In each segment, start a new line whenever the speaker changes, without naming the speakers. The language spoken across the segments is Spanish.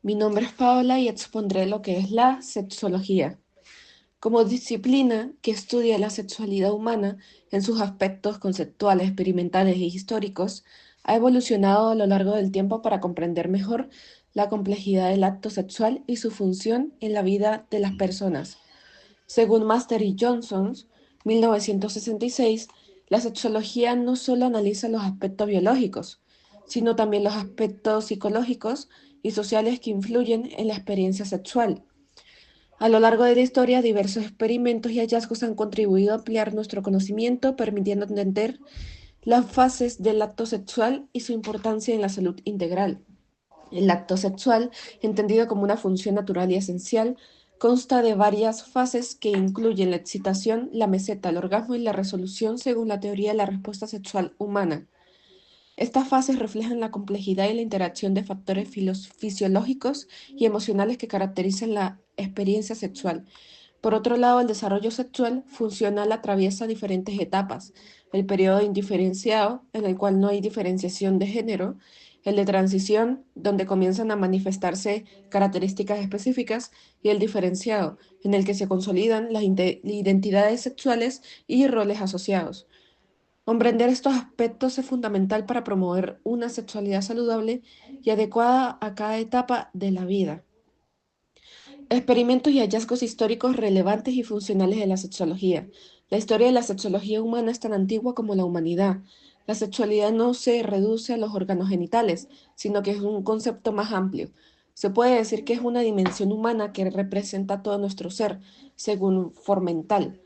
Mi nombre es Paola y expondré lo que es la sexología. Como disciplina que estudia la sexualidad humana en sus aspectos conceptuales, experimentales y históricos, ha evolucionado a lo largo del tiempo para comprender mejor la complejidad del acto sexual y su función en la vida de las personas. Según Master y Johnson, 1966, la sexología no solo analiza los aspectos biológicos, sino también los aspectos psicológicos y sociales que influyen en la experiencia sexual. A lo largo de la historia, diversos experimentos y hallazgos han contribuido a ampliar nuestro conocimiento, permitiendo entender las fases del acto sexual y su importancia en la salud integral. El acto sexual, entendido como una función natural y esencial, consta de varias fases que incluyen la excitación, la meseta, el orgasmo y la resolución según la teoría de la respuesta sexual humana. Estas fases reflejan la complejidad y la interacción de factores fisiológicos y emocionales que caracterizan la experiencia sexual. Por otro lado, el desarrollo sexual funcional atraviesa diferentes etapas: el periodo indiferenciado, en el cual no hay diferenciación de género; el de transición, donde comienzan a manifestarse características específicas; y el diferenciado, en el que se consolidan las identidades sexuales y roles asociados. Comprender estos aspectos es fundamental para promover una sexualidad saludable y adecuada a cada etapa de la vida. Experimentos y hallazgos históricos relevantes y funcionales de la sexología. La historia de la sexología humana es tan antigua como la humanidad. La sexualidad no se reduce a los órganos genitales, sino que es un concepto más amplio. Se puede decir que es una dimensión humana que representa todo nuestro ser, según Formental.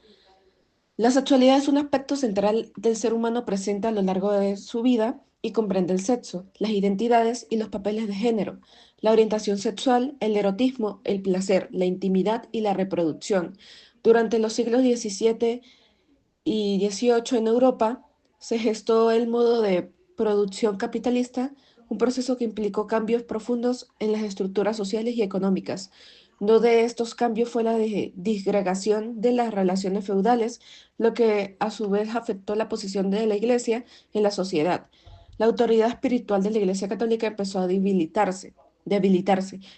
La sexualidad es un aspecto central del ser humano presente a lo largo de su vida y comprende el sexo, las identidades y los papeles de género, la orientación sexual, el erotismo, el placer, la intimidad y la reproducción. Durante los siglos XVII y XVIII en Europa se gestó el modo de producción capitalista, un proceso que implicó cambios profundos en las estructuras sociales y económicas. Uno de estos cambios fue la disgregación de las relaciones feudales, lo que a su vez afectó la posición de la Iglesia en la sociedad. La autoridad espiritual de la Iglesia Católica empezó a debilitarse,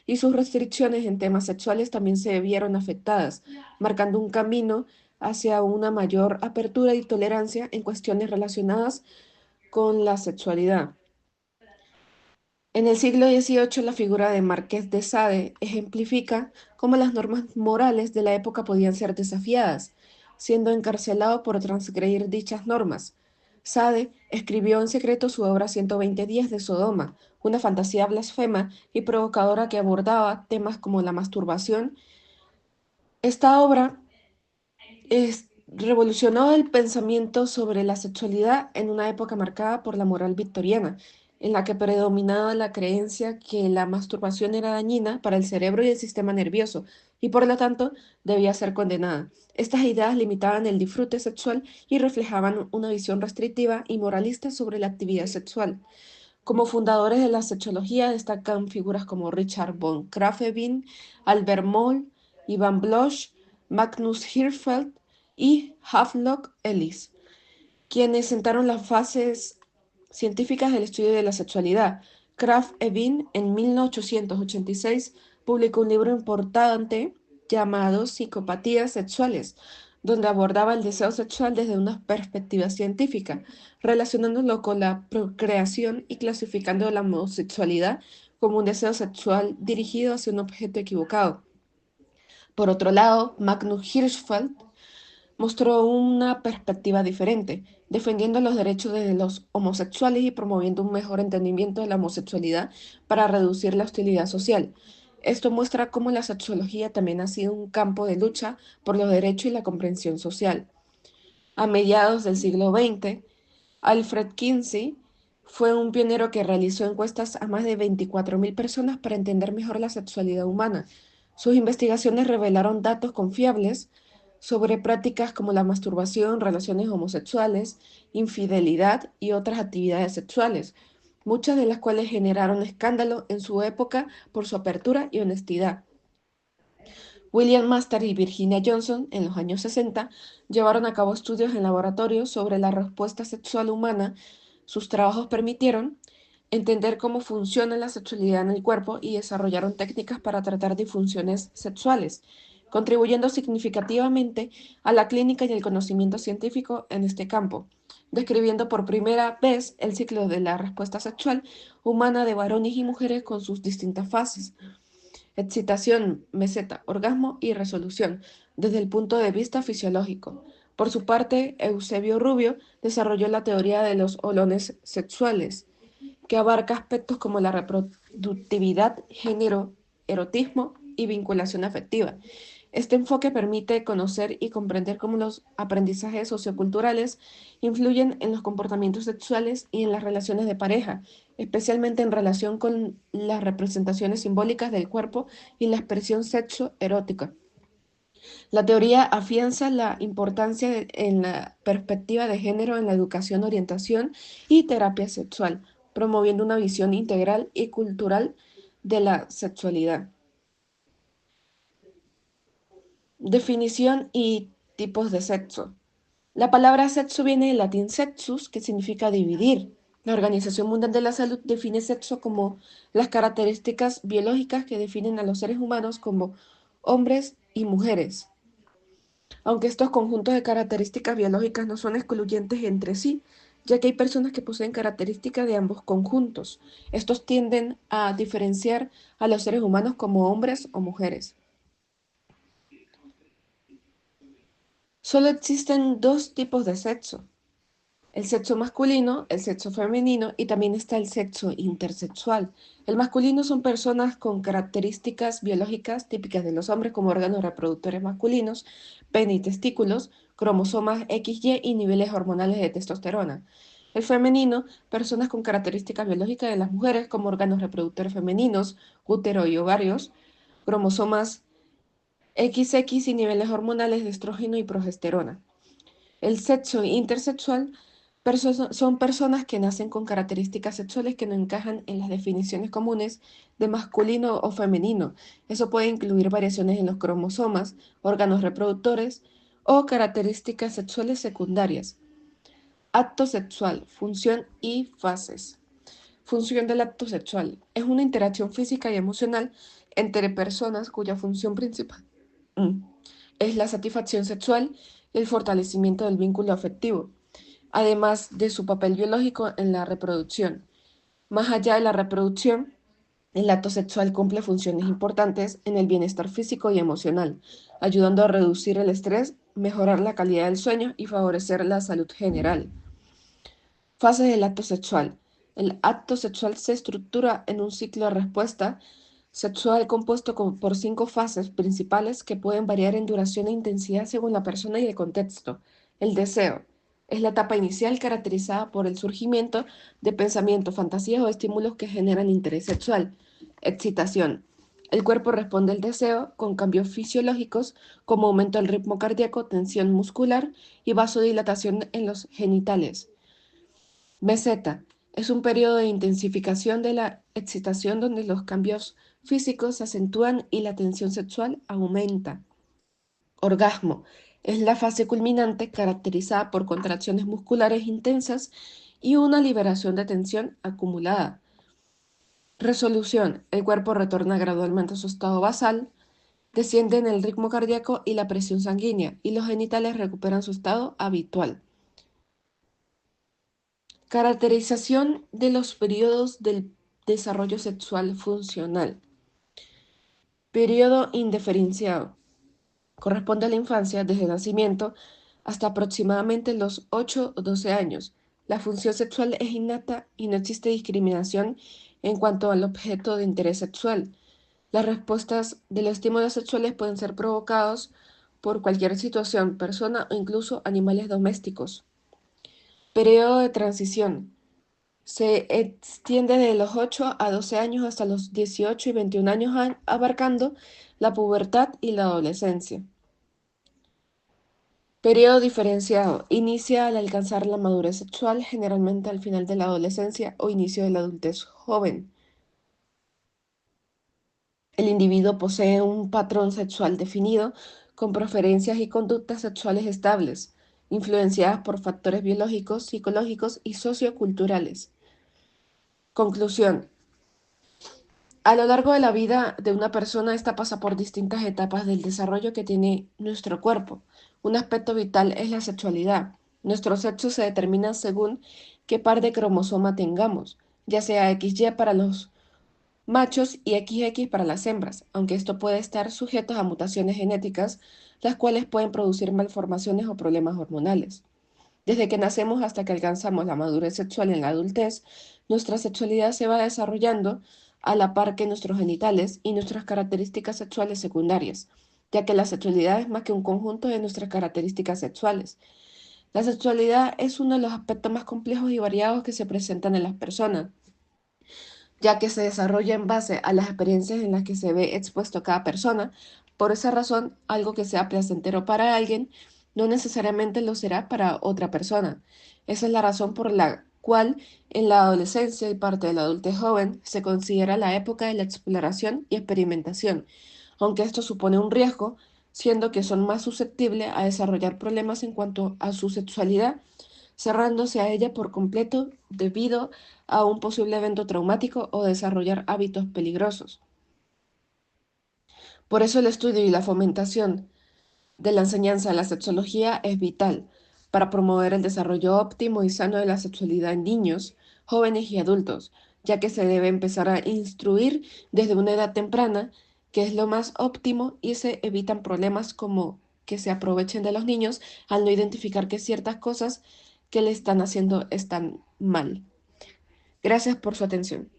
y sus restricciones en temas sexuales también se vieron afectadas, marcando un camino hacia una mayor apertura y tolerancia en cuestiones relacionadas con la sexualidad. En el siglo XVIII, la figura de Marqués de Sade ejemplifica cómo las normas morales de la época podían ser desafiadas, siendo encarcelado por transgredir dichas normas. Sade escribió en secreto su obra 120 días de Sodoma, una fantasía blasfema y provocadora que abordaba temas como la masturbación. Esta obra revolucionó el pensamiento sobre la sexualidad en una época marcada por la moral victoriana, en la que predominaba la creencia que la masturbación era dañina para el cerebro y el sistema nervioso, y por lo tanto debía ser condenada. Estas ideas limitaban el disfrute sexual y reflejaban una visión restrictiva y moralista sobre la actividad sexual. Como fundadores de la sexología destacan figuras como Richard von Krafft-Ebing, Albert Moll, Ivan Bloch, Magnus Hirschfeld y Havelock Ellis, quienes sentaron las bases científicas del estudio de la sexualidad. Krafft-Ebing en 1886 publicó un libro importante llamado Psicopatías sexuales, donde abordaba el deseo sexual desde una perspectiva científica, relacionándolo con la procreación y clasificando la homosexualidad como un deseo sexual dirigido hacia un objeto equivocado. Por otro lado, Magnus Hirschfeld mostró una perspectiva diferente, defendiendo los derechos de los homosexuales y promoviendo un mejor entendimiento de la homosexualidad para reducir la hostilidad social. Esto muestra cómo la sexología también ha sido un campo de lucha por los derechos y la comprensión social. A mediados del siglo XX, Alfred Kinsey fue un pionero que realizó encuestas a más de 24.000 personas para entender mejor la sexualidad humana. Sus investigaciones revelaron datos confiables sobre prácticas como la masturbación, relaciones homosexuales, infidelidad y otras actividades sexuales, muchas de las cuales generaron escándalo en su época por su apertura y honestidad. William Master y Virginia Johnson, en los años 60, llevaron a cabo estudios en laboratorio sobre la respuesta sexual humana. Sus trabajos permitieron entender cómo funciona la sexualidad en el cuerpo y desarrollaron técnicas para tratar disfunciones sexuales, contribuyendo significativamente a la clínica y el conocimiento científico en este campo, describiendo por primera vez el ciclo de la respuesta sexual humana de varones y mujeres con sus distintas fases: excitación, meseta, orgasmo y resolución, desde el punto de vista fisiológico. Por su parte, Eusebio Rubio desarrolló la teoría de los holones sexuales, que abarca aspectos como la reproductividad, género, erotismo y vinculación afectiva. Este enfoque permite conocer y comprender cómo los aprendizajes socioculturales influyen en los comportamientos sexuales y en las relaciones de pareja, especialmente en relación con las representaciones simbólicas del cuerpo y la expresión sexo-erótica. La teoría afianza la importancia en la perspectiva de género en la educación, orientación y terapia sexual, promoviendo una visión integral y cultural de la sexualidad. Definición y tipos de sexo. La palabra sexo viene del latín sexus, que significa dividir. La Organización Mundial de la Salud define sexo como las características biológicas que definen a los seres humanos como hombres y mujeres. Aunque estos conjuntos de características biológicas no son excluyentes entre sí, ya que hay personas que poseen características de ambos conjuntos. Estos tienden a diferenciar a los seres humanos como hombres o mujeres. Solo existen dos tipos de sexo: el sexo masculino, el sexo femenino y también está el sexo intersexual. El masculino son personas con características biológicas típicas de los hombres como órganos reproductores masculinos, pene y testículos, cromosomas XY y niveles hormonales de testosterona. El femenino, personas con características biológicas de las mujeres como órganos reproductores femeninos, útero y ovarios, cromosomas XX y niveles hormonales de estrógeno y progesterona. El sexo intersexual son personas que nacen con características sexuales que no encajan en las definiciones comunes de masculino o femenino. Eso puede incluir variaciones en los cromosomas, órganos reproductores o características sexuales secundarias. Acto sexual, función y fases. Función del acto sexual. Es una interacción física y emocional entre personas cuya función principal mm, es la satisfacción sexual y el fortalecimiento del vínculo afectivo, además de su papel biológico en la reproducción. Más allá de la reproducción, el acto sexual cumple funciones importantes en el bienestar físico y emocional, ayudando a reducir el estrés, mejorar la calidad del sueño y favorecer la salud general. Fases del acto sexual. El acto sexual se estructura en un ciclo de respuesta sexual compuesto por 5 fases principales que pueden variar en duración e intensidad según la persona y el contexto. El deseo es la etapa inicial caracterizada por el surgimiento de pensamientos, fantasías o estímulos que generan interés sexual. Excitación. El cuerpo responde al deseo con cambios fisiológicos como aumento del ritmo cardíaco, tensión muscular y vasodilatación en los genitales. Meseta es un periodo de intensificación de la excitación donde los cambios físicos se acentúan y la tensión sexual aumenta. Orgasmo es la fase culminante caracterizada por contracciones musculares intensas y una liberación de tensión acumulada. Resolución: el cuerpo retorna gradualmente a su estado basal, desciende en el ritmo cardíaco y la presión sanguínea, y los genitales recuperan su estado habitual. Caracterización de los periodos del desarrollo sexual funcional. Periodo indiferenciado. Corresponde a la infancia desde el nacimiento hasta aproximadamente los 8 o 12 años. La función sexual es innata y no existe discriminación en cuanto al objeto de interés sexual. Las respuestas de los estímulos sexuales pueden ser provocados por cualquier situación, persona o incluso animales domésticos. Periodo de transición. Se extiende de los 8 a 12 años hasta los 18 y 21 años, abarcando la pubertad y la adolescencia. Periodo diferenciado. Inicia al alcanzar la madurez sexual, generalmente al final de la adolescencia o inicio de la adultez joven. El individuo posee un patrón sexual definido, con preferencias y conductas sexuales estables, influenciadas por factores biológicos, psicológicos y socioculturales. Conclusión. A lo largo de la vida de una persona, esta pasa por distintas etapas del desarrollo que tiene nuestro cuerpo. Un aspecto vital es la sexualidad. Nuestro sexo se determina según qué par de cromosoma tengamos, ya sea XY para los machos y XX para las hembras, aunque esto puede estar sujeto a mutaciones genéticas, las cuales pueden producir malformaciones o problemas hormonales. Desde que nacemos hasta que alcanzamos la madurez sexual en la adultez, nuestra sexualidad se va desarrollando a la par que nuestros genitales y nuestras características sexuales secundarias, ya que la sexualidad es más que un conjunto de nuestras características sexuales. La sexualidad es uno de los aspectos más complejos y variados que se presentan en las personas, ya que se desarrolla en base a las experiencias en las que se ve expuesto cada persona. Por esa razón, algo que sea placentero para alguien no necesariamente lo será para otra persona. Esa es la razón por la cual en la adolescencia y parte de la adultez joven se considera la época de la exploración y experimentación, aunque esto supone un riesgo, siendo que son más susceptibles a desarrollar problemas en cuanto a su sexualidad, cerrándose a ella por completo debido a un posible evento traumático o desarrollar hábitos peligrosos. Por eso el estudio y la fomentación de la enseñanza de la sexología es vital para promover el desarrollo óptimo y sano de la sexualidad en niños, jóvenes y adultos, ya que se debe empezar a instruir desde una edad temprana, que es lo más óptimo, y se evitan problemas como que se aprovechen de los niños al no identificar que ciertas cosas que le están haciendo están mal. Gracias por su atención.